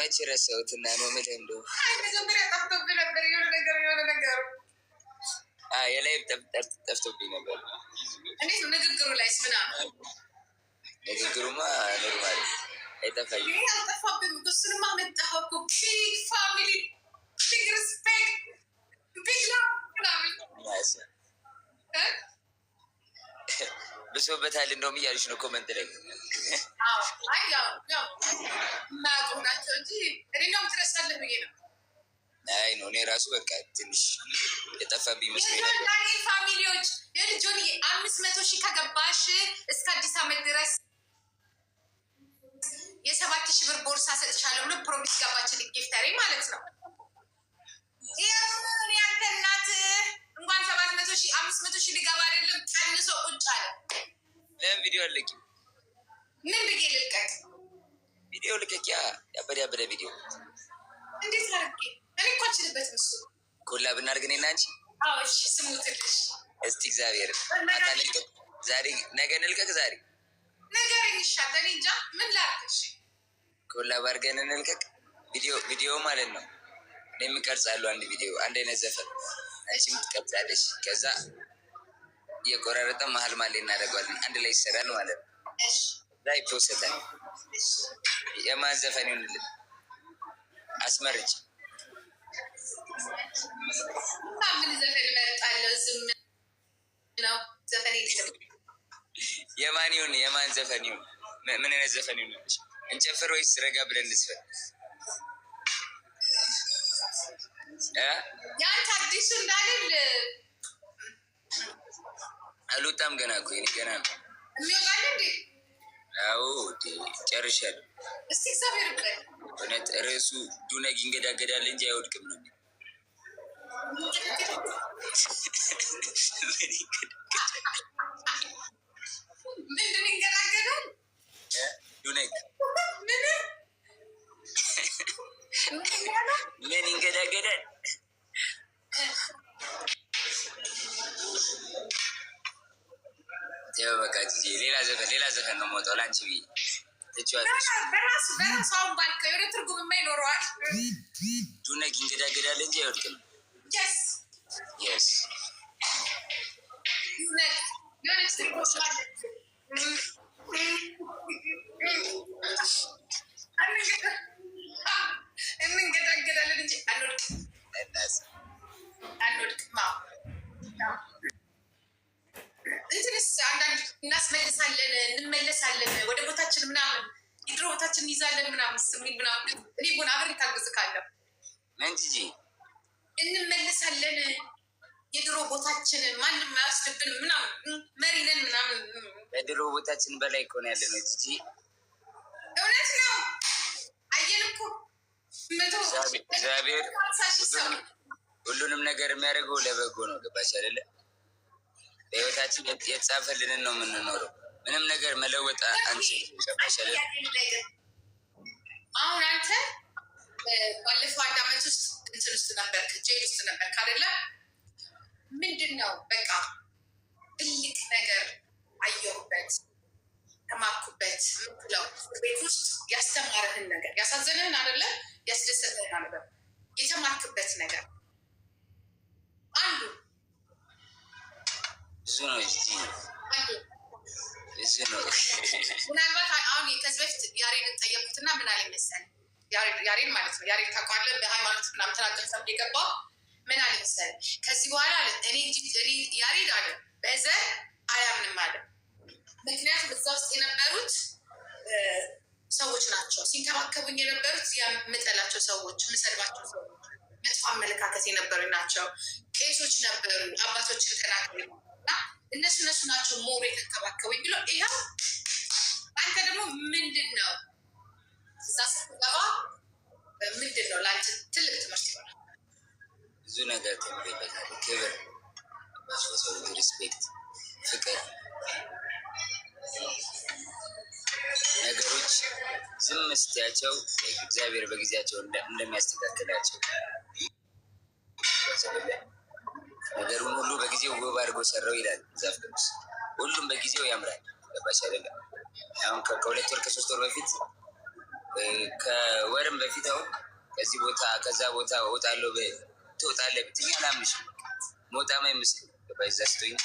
መቼ ረሳሁትና ነው የምልህ። እንደው መጀመሪያ ጠፍቶብኝ ነበር የሆነ ነገር የላይ ጠፍቶብኝ ነበር። እንዴት ነው ንግግሩ ላይ ምናምን? ንግግሩማ ኖርማል አይጠፋኝም። ይሄ አልጠፋብኝም። እሱንማ መጣሁ እኮ ቢግ ፋሚሊ ቢግ ሪስፔክት ቢግ ላቭ ምናምን ብሶበታል እንደውም እያሉሽ ነው ኮመንት ላይ። አይ ያው ማያውቁ ናቸው እንጂ እኔ ነው የምትረሳለህ ብዬ ነው። አይ ነው እኔ ራሱ በቃ ትንሽ የጠፋብኝ መስሎኝ ነበር። ፋሚሊዎች የልጆን 500,000 ከገባሽ እስከ አዲስ ዓመት ድረስ 7,000 ብር ቦርሳ ሰጥሻለሁ ብሎ ፕሮሚስ ገባችን ጊፍተሬ ማለት ነው። ይሁን ያንተ እናት እንኳን 700,000 500,000 ሊገባ አይደለም ቀንሶ ቁጭ አለ። ለምን ቪዲዮ አለቂ? ምን ብዬ ልልቀቅ? ቪዲዮ ልቀቂያ። ያበደ ቪዲዮ እንዴት አድርጌ? እኔ እኮ አልችልበትም። እሱ ኮላ ብናድርግ እኔና አንቺ። አዎ እሺ፣ ስሙትልሽ እስቲ እግዚአብሔር ማታ ልልቀቅ። ዛሬ ነገ እንልቀቅ። ዛሬ ነገር ይሻል። እኔ እንጃ ምን ላድርግ። ኮላ ባርገን እንልቀቅ። ቪዲዮ ማለት ነው። እኔም እቀርጻለሁ አንድ ቪዲዮ፣ አንድ አይነት ዘፈን አንቺም ትቀርጻለሽ። ከዛ እየቆራረጠ መሀል እናደርገዋለን። አንድ ላይ ይሰራል ማለት ነው። እዛ ይፖሰታል። የማን ዘፈን ይሆንልን? አስመርጭ። ምን ዘፈን እመርጣለሁ? ዝም ነው ዘፈን የለም። የማን ይሁን? የማን ዘፈን ይሁን? ምን አይነት ዘፈን ይሁንልሽ? እንጨፍር ወይስ ረጋ ብለን እንስፈን? ያንተ አዲሱ እንዳልል አልወጣም ገና እኮ የእኔ ገና ነው የሚወጣል እንዴ? አዎ ጨርሻለሁ። እስቲ እግዚአብሔር ይመስገን። እውነት ርዕሱ ዱነግ ይንገዳገዳል እንጂ አይወድቅም ነው። ምንድን ይንገዳገዳል? ዱነግ ምን ይንገዳገዳል? በቃ ሌላ ዘፈን ነው የምወጣው ለአንቺ ብዬ ትችዋለሽ። በራሱ አሁን ባልከው የሆነ ትርጉም ይኖረዋል። ዱነግ ይንገዳገዳል እንጂ አይወድቅም። የስ ዱነግ የሆነች ትርጉም እንገዳገዳለን እንጂ አንወድቅም። እንትንስ አንዳንድ እናስመልሳለን፣ እንመለሳለን ወደ ቦታችን ምናምን የድሮ ቦታችን እንይዛለን ምናምን ስሚል ምናምን እኔ ሆን አብሬ ታግዝካለሁ። መንጂ እንመለሳለን የድሮ ቦታችን ማንም አያስድብን ምናምን መሪ ነን ምናምን። የድሮ ቦታችን በላይ እኮ ነው ያለ ነው እንጂ እውነት ነው። አየን እኮ እግዚአብሔር ሁሉንም ነገር የሚያደርገው ለበጎ ነው። ገባሽ አይደለ? በህይወታችን የተጻፈልንን ነው የምንኖረው። ምንም ነገር መለወጥ አንችልም። ገባሽ አይደለ? አሁን አንተ ባለፈው 1 ዓመት ውስጥ እንትን ውስጥ ነበር፣ ጄል ውስጥ ነበር ካደለ ምንድን ነው በቃ ትልቅ ነገር አየሁበት፣ ተማርኩበት ምትለው ቤት ውስጥ ያስተማርህን ነገር ያሳዘንህን አደለ፣ ያስደሰትህን አደለ፣ የተማርክበት ነገር አንዱ ብዙ ነው። ምናልባት አሁን ከዚህ በፊት ያሬድን ጠየቁትና ምን አለ መሰለኝ፣ ያሬድ ማለት ነው። ያሬድ ታውቀዋለህ? በሃይማኖት ምናምን ተናገር ሰብ የገባው ምን አለ መሰለኝ፣ ከዚህ በኋላ እኔ ያሬድ አለ በዘር አያምንም አለ። ምክንያቱም እዛ ውስጥ የነበሩት ሰዎች ናቸው ሲንከባከቡኝ የነበሩት የምጠላቸው ሰዎች፣ የምሰድባቸው ሰዎች፣ መጥፎ አመለካከት የነበሩ ናቸው። ቄሶች ነበሩ፣ አባቶችን ተናገሩ እና እነሱ ናቸው ሞር የተንከባከቡኝ ብሎ ይኸው አንተ ደግሞ ምንድን ነው እዛ ስትገባ ምንድን ነው ለአንተ ትልቅ ትምህርት ይሆናል። ብዙ ነገር ተምሬበታል። ክብር፣ ሰው ሪስፔክት፣ ፍቅር፣ ነገሮች ዝም ስትያቸው እግዚአብሔር በጊዜያቸው እንደሚያስተካክላቸው ነገሩን ሁሉ በጊዜው ውብ አድርጎ ሰራው ይላል መጽሐፍ ቅዱስ። ሁሉም በጊዜው ያምራል። ገባሽ አይደለም? አሁን ከ2 ወር ከ3 ወር በፊት ከወርም በፊት አሁን ከዚህ ቦታ ከዛ ቦታ እወጣለሁ ትወጣለህ ብትይኝ አላምንሽም። መውጣም አይመስልም። በዛ ስትሆኝ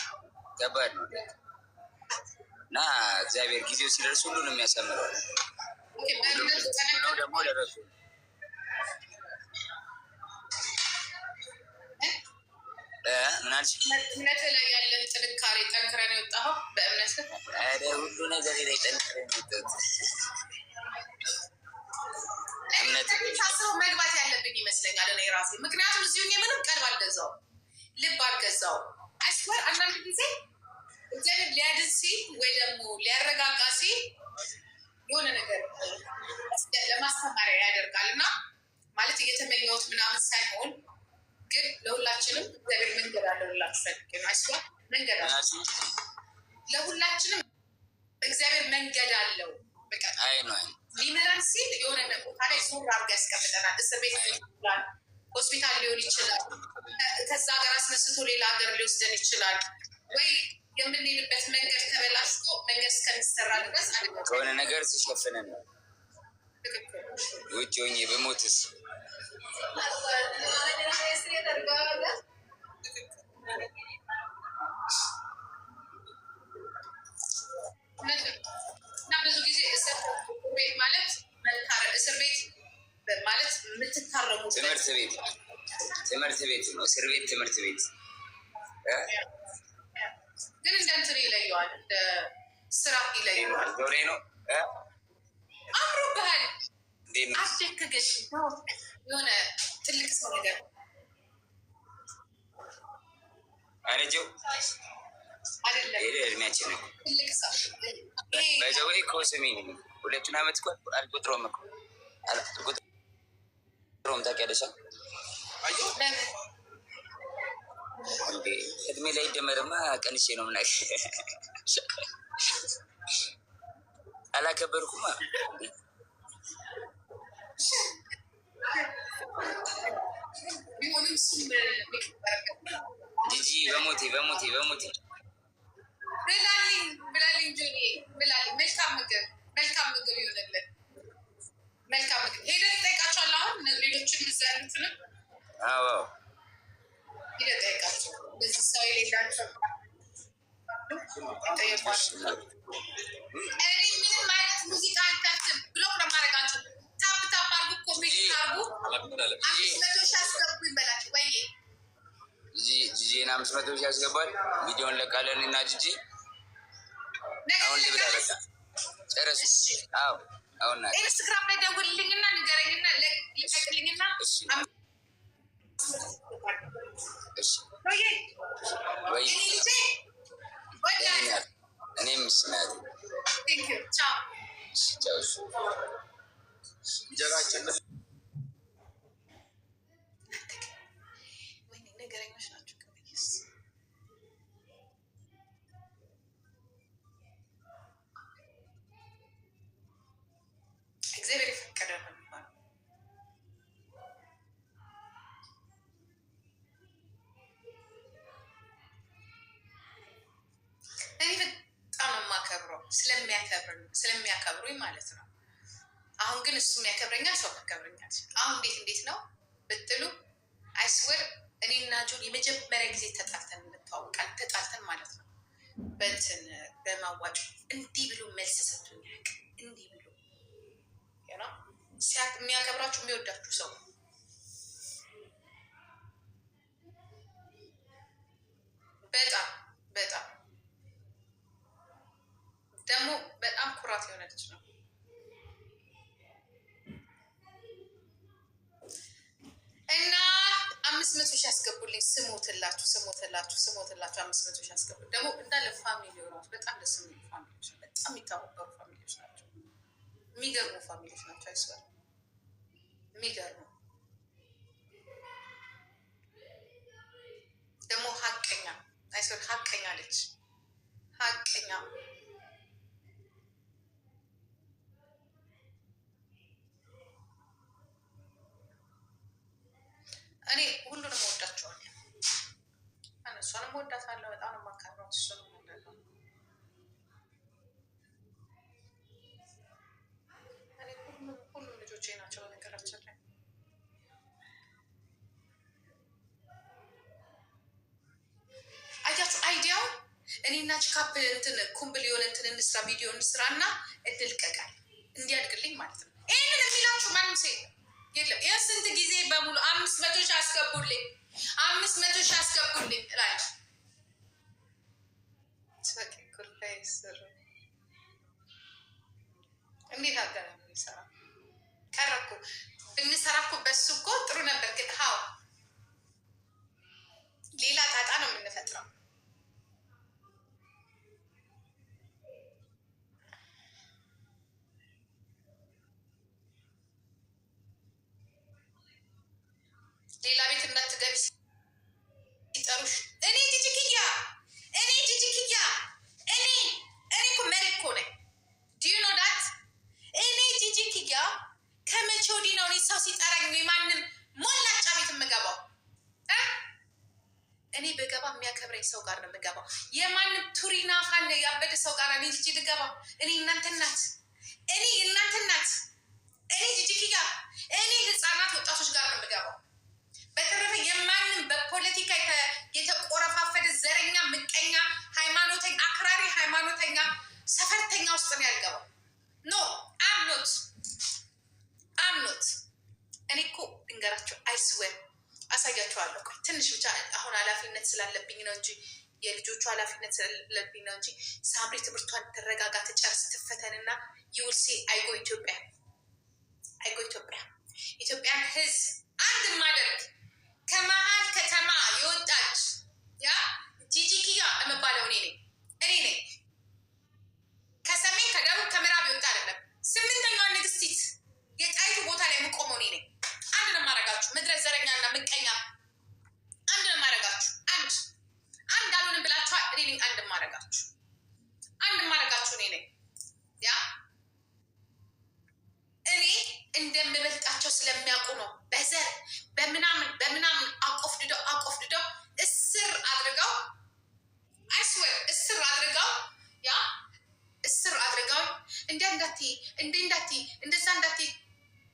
ከባድ ነው እና እግዚአብሔር ጊዜው ሲደርስ ሁሉንም ያሳምረዋል። ደግሞ ደረሱ ምናልሽ እምነት ላይ ያለን ጥንካሬ ጠንክረን የወጣኸው በእምነት ሁሉ ነገር ላይ ጠንክረን የወጣሁት ሳስበው መግባት ያለብኝ ይመስለኛል እኔ ራሴ። ምክንያቱም እዚሁ ምንም ቀልብ አልገዛውም፣ ልብ አልገዛውም። አይስወር አንዳንድ ጊዜ እግዚአብሔር ሊያድን ሲል ወይ ደግሞ ሊያረጋጋ ሲል የሆነ ነገር ለማስተማሪያ ያደርጋል እና ማለት እየተመኘሁት ምናምን ሳይሆን ግን ለሁላችንም እግዚአብሔር መንገድ አለው ልላችሁ ፈልጌ ነው። አይስወር መንገድ አለው ለሁላችንም፣ እግዚአብሔር መንገድ አለው። በቃ ሊመራን ሲል የሆነ ቦታ ላይ ዙር አድርጎ ያስቀምጠናል። እስር ቤት ሊሆን ይችላል፣ ሆስፒታል ሊሆን ይችላል፣ ከዛ ሀገር አስነስቶ ሌላ ሀገር ሊወስደን ይችላል። ወይ የምንሄድበት መንገድ ተበላሽቶ መንገድ እስከሚሰራ ድረስ ከሆነ ነገር ሲሸፍነን ነው። ውጭ ሆኜ በሞትስ እና ብዙ ጊዜ እስር ቤት ማለት እስር ቤት ማለት የምትታረሙት ትምህርት ቤት ነው። እስር ቤት ትምህርት ቤት ግን እንደ እንትን ይለየዋል፣ እንደ ስራ ይለየዋል። ዞሬ ነው አምሮብሃል፣ አስደክገሽ የሆነ ትልቅ ሰው ነገር አረጀው አይደለም። እድሜያችን ነው ትልቅ ሰው በዘወይ ኮስሚ 2 ዓመት እኮ አልቆጥረውም ታውቂያለሽ። እድሜ ላይ ይደመርማ ቀንሼ ነው ምናምን አላከበርኩማ። ጂጂ በሞቴ ብላልኝ ጆኒ ብላልኝ። መልካም ምግብ ይሆንልን። መልካም ምግብ ሄደህ ትጠይቃቸዋለህ። አሁን ሌሎችን እዛ ያሉትንም ሄደህ ጠይቃቸው። በዚህ ሰው የሌላቸው ጠየቋቸው። እኔ ምንም አይነት ሙዚቃ አልከፍትም። ብሎክ ነው የማደርጋቸው። ታፕ አድርጉ፣ ኮሜንት አድርጉ። 500 ሺህ አስገቡ ይበላችሁ። ወይ ጂጂን 500 ሺህ ያስገባል። ቪዲዮን ለቃለን እና ጂጂ አሁን ልብላ በቃ ጨረሱ። አሁን ኢንስታግራም ላይ ደውልልኝና ንገረኝና ልቀቅልኝና እኔም ምስናት እንጀራችን ነገረኞች ናቸው። እግዚአብሔር የፈቀደ ነው የሚባለው። እኔ በጣም ነው የማከብረው ስለሚያከብሩኝ ማለት ነው። አሁን ግን እሱም ያከብረኛል፣ ሰው ያከብረኛል። አሁን እንዴት ነው ብትሉ አይስወር እኔና ጆን የመጀመሪያ ጊዜ ተጣልተን እንተዋወቃለን። ተጣልተን ማለት ነው በእንትን በማዋጭ እንዲህ ብሎ መልስ ሰጥቶኝ ያውቅ እንዲህ ብሎ የሚያከብራችሁ የሚወዳችሁ ሰው በጣም በጣም ደግሞ በጣም ኩራት የሆነ ልጅ ነው እና 500 ሺህ ያስገቡልኝ። ስሞትላችሁ 500 ሺህ ያስገቡልኝ። ደግሞ እንዳለ ፋሚሊ ሆናችሁ በጣም ደስ የሚሉ ፋሚሊዎች፣ በጣም የሚታወቀሩ ፋሚሊዎች ናቸው። የሚገርሙ ፋሚሊዎች ናቸው። አይስበር የሚገርሙ ደግሞ ሀቀኛ አይስበር ሀቀኛ ልጅ ሀቀኛ እኔ ሁሉንም ወዳቸዋለሁ። እሷንም ወዳታለሁ። በጣም ነው የማከብረው። እሱንም ወዳለሁ። እኔ ሁሉንም ኩምብል የሆነ እንትን እንስራ ቪዲዮ እንስራና እንልቀቃል እንዲያድግልኝ ማለት ነው። ይህንን የሚላችሁ ማንም ሰው የለም። የስንት ጊዜ በሙሉ 500 ሺህ አስገቡልኝ 500 ሺህ አስገቡልኝ እላለሁ። እንዴት አገና ይሰራ ቀረኩ ብንሰራ እኮ በሱ እኮ ጥሩ ነበር። ግን ሀው ሌላ ጣጣ ነው የምንፈጥረው። ሌላ ቤት እንዳትገቢ ሲጠሩሽ እኔ ጂጂክያ እኔ እኮ መሪ እኮ ነኝ። ዲዩ ኖ ዳት እኔ ጂጂክያ ከመቼ ወዲህ ነው እኔ ሰው ሲጠራኝ የማንም ሞላጫ ቤት የምገባው? እኔ በገባ የሚያከብረኝ ሰው ጋር ነው የምገባው። የማንም ቱሪና ፋን ያበደ ሰው ጋር እኔ ጂጂ ልገባ? እኔ እናንተ እናት እኔ ጂጂክያ እኔ ህፃናት ወጣቶች ጋር ነው የምገባው። በተረፈ የማንም በፖለቲካ የተቆረፋፈደ ዘረኛ፣ ምቀኛ፣ ሃይማኖተኛ፣ አክራሪ ሃይማኖተኛ ሰፈርተኛ ውስጥ ነው ያልገባው። ኖ አምኖት እኔ እኮ ድንገራቸው አይስወር አሳያቸዋለሁ። ቆይ ትንሽ ብቻ አሁን ኃላፊነት ስላለብኝ ነው እንጂ የልጆቹ ኃላፊነት ስላለብኝ ነው እንጂ ሳምሪ ትምህርቷን ተረጋጋ፣ ትጨርስ፣ ትፈተንና ይውልሴ አይጎ ኢትዮጵያን ህዝብ አንድ ማደርግ ከመሀል ከተማ የወጣች ያ ጂጂክያ የምባለው እኔ ነኝ። ከሰሜን ከደቡብ ከምዕራብ የወጣ አይደለም። 8ኛዋ ንግስቲት የጣይቱ ቦታ ላይ የምቆመው እኔ ነኝ። አንድ ነው የማደርጋችሁ። ምድረ ዘረኛና ምቀኛ አንድ ነው የማደርጋችሁ። አንድ አልሆንም ብላችኋል። እኔ ነኝ አንድ የማደርጋችሁ እኔ ነኝ። ያ እኔ እንደምበልጣቸው ስለሚያውቁ ነው። በዘር በምናምን አቆፍድደው እስር አድርገው እንደዛ እንዳትዪ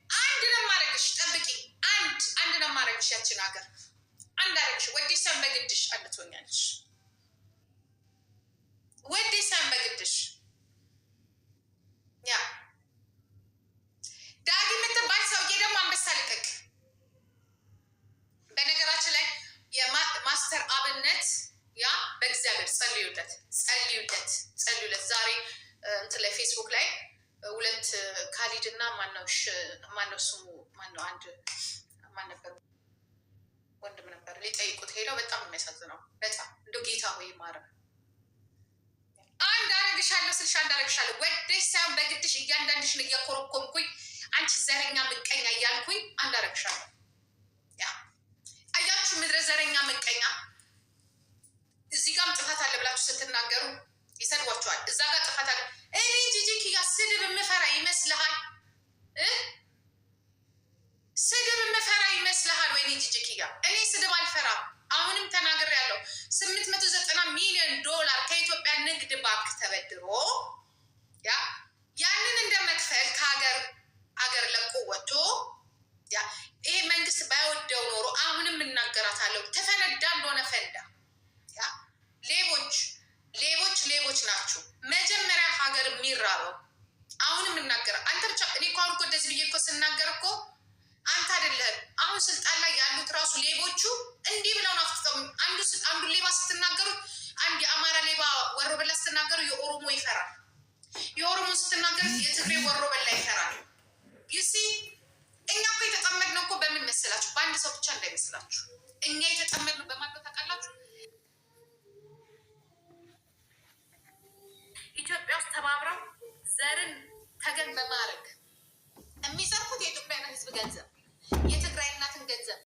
አንድ ነው የማደርግሽ። ጠብቂ። አንድ ነው የማደርግሽ። ያችን ሀገር አንድ አደረግሽ። ወዴሳን በግድሽ አንድ ትሆኛለሽ። ወዴሳን በግድሽ ያ ዳጊ የምትባል ሰውዬ ደግሞ አንበሳ ልቀቅ። በነገራችን ላይ የማስተር አብነት ያ በእግዚአብሔር ጸልዩለት። ዛሬ እንትን ላይ ፌስቡክ ላይ 2 ካሊድ እና ማነው ስሙ አንድ ማን ነበር ወንድም ነበር ሊጠይቁት ሄደው በጣም የሚያሳዝነው በጣም እንደው ጌታ ሆይ ማረም። አንድ አደረግሻለሁ ስልሽ አንድ አደረግሻለሁ። ወደሽ ሳይሆን በግድሽ እያንዳንድሽን እያኮረኮምኩኝ አንቺ ዘረኛ ምቀኛ እያልኩኝ አንድ አደረግሻለሁ። ያ አያችሁ ምድረ ዘረኛ ምቀኛ። እዚህ ጋርም ጥፋት አለ ብላችሁ ስትናገሩ ይሰድቧቸዋል። እዛ ጋር ጥፋት አለ። እኔ ጂጂክያ ስድብ የምፈራ ይመስልሃል? ስድብ የምፈራ ይመስልሃል? ወይኔ ጂጂክያ እኔ ስድብ አልፈራም። አሁንም ተናግሬያለሁ። $890 ሚሊዮን ከኢትዮጵያ ንግድ ባንክ ተበድሮ ያንን እንደ መክፈል ከሀገር ለቆ ወጥቶ ይሄ መንግስት ባይወደው ኖሮ አሁንም እናገራታለሁ። ተፈነዳ እንደሆነ ፈንዳ። ሌቦች ናችሁ። መጀመሪያ ሀገር የሚራበው አሁንም እናገራ አንተ ብቻ። እኔ እኮ አሁን እኮ እንደዚህ ብዬ እኮ ስናገር እኮ አንተ አይደለህም። አሁን ስልጣን ላይ ያሉት ራሱ ሌቦቹ እንዲህ ብለው ናፍጠው አንዱ ሌባ ስትናገሩት፣ አንድ የአማራ ሌባ ወሮ በላ ስትናገሩ የኦሮሞ ይፈራል። የኦሮሞ ስትናገሩት የትግሬ ወሮ በላ ይፈራል። ይሲ እኛ እኮ የተጠመድነው እኮ በምን መስላችሁ? በአንድ ሰው ብቻ እንዳይመስላችሁ። እኛ የተጠመድነው በማለት